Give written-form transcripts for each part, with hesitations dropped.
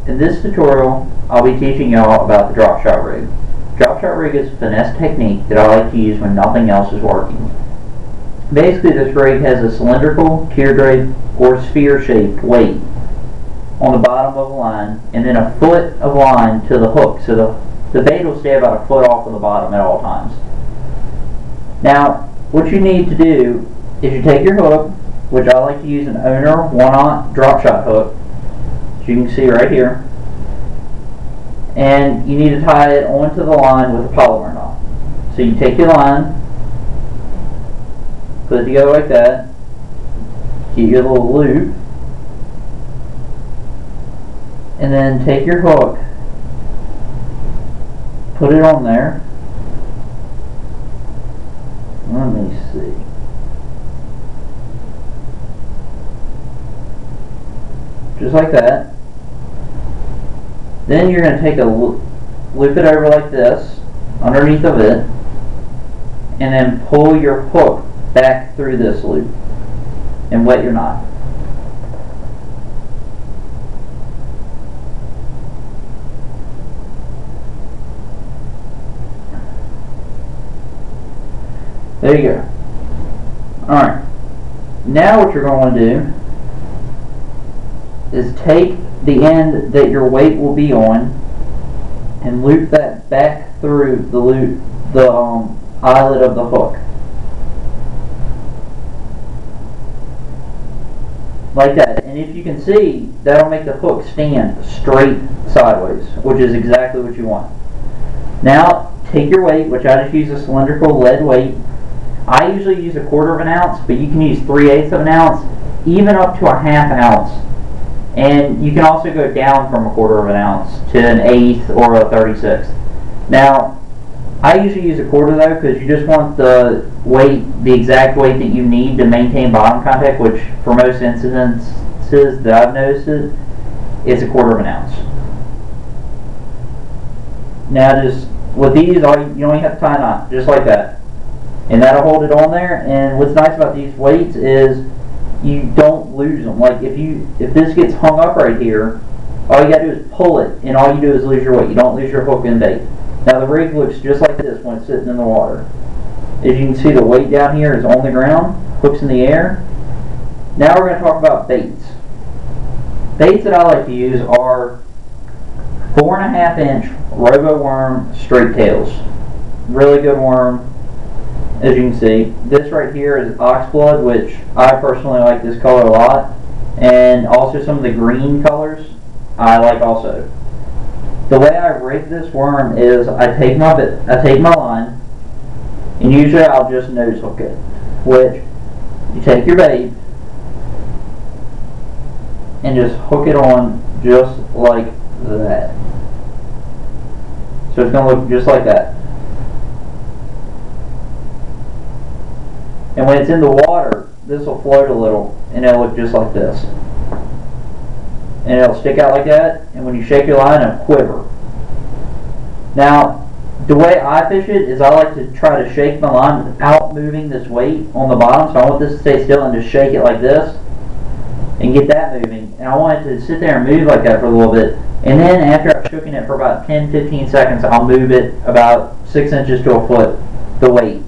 In this tutorial, I'll be teaching y'all about the drop shot rig. Drop shot rig is a finesse technique that I like to use when nothing else is working. Basically, this rig has a cylindrical, teardrop, or sphere-shaped weight on the bottom of a line, and then a foot of line to the hook, so the bait will stay about a foot off of the bottom at all times. Now, what you need to do is you take your hook, which I like to use an Owner 1/0 drop shot hook, as you can see right here, and you need to tie it onto the line with a polymer knot. So you take your line, put it together like that, get your little loop, and then take your hook, put it on there. Let me see. Just like that. Then you're going to take a loop it over like this, underneath of it, and then pull your hook back through this loop and wet your knot. There you go. Alright. Now what you're going to do is take the end that your weight will be on and loop that back through the eyelet of the hook. Like that. And if you can see, that'll make the hook stand straight sideways, which is exactly what you want. Now, take your weight, which I just use a cylindrical lead weight. I usually use 1/4 of an ounce, but you can use 3/8 of an ounce, even up to a 1/2 ounce. And you can also go down from 1/4 of an ounce to an 1/8 or a 36. Now, I usually use 1/4 though, because you just want the weight, the exact weight that you need to maintain bottom contact, which for most incidences that I've noticed is 1/4 of an ounce. Now just, with these, you only have to tie a knot, just like that. And that'll hold it on there. And what's nice about these weights is you don't lose them. Like if this gets hung up right here, all you gotta do is pull it, and all you do is lose your weight. You don't lose your hook and bait. Now the rig looks just like this when it's sitting in the water. As you can see, the weight down here is on the ground, hook's in the air. Now we're going to talk about baits. Baits that I like to use are 4.5 inch Robo Worm straight tails. Really good worm. As you can see, this right here is Oxblood, which I personally like this color a lot, and also some of the green colors I like also. The way I rig this worm is I take my line, and usually I'll just nose hook it, which you take your bait and just hook it on just like that. So it's going to look just like that. And when it's in the water, this will float a little, and it'll look just like this. And it'll stick out like that, and when you shake your line, it'll quiver. Now, the way I fish it is I like to try to shake my line without moving this weight on the bottom, so I want this to stay still and just shake it like this, and get that moving. And I want it to sit there and move like that for a little bit. And then after I've shooken it for about 10-15 seconds, I'll move it about 6 inches to a foot, the weight.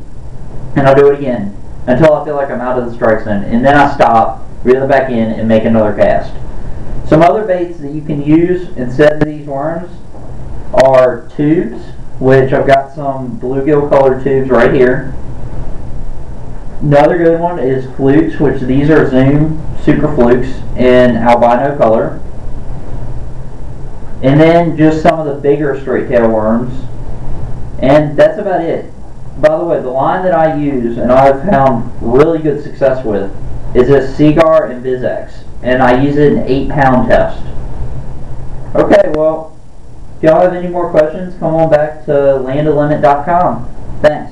And I'll do it again until I feel like I'm out of the strike zone. And then I stop, reel it back in, and make another cast. Some other baits that you can use instead of these worms are tubes, which I've got some bluegill colored tubes right here. Another good one is flukes, which these are Zoom Super Flukes in albino color. And then just some of the bigger straight tail worms. And that's about it. By the way, the line that I use and I've found really good success with is this Seaguar and Vizex, and I use it in 8-pound test. Okay, well, if y'all have any more questions, come on back to landoflimit.com. Thanks.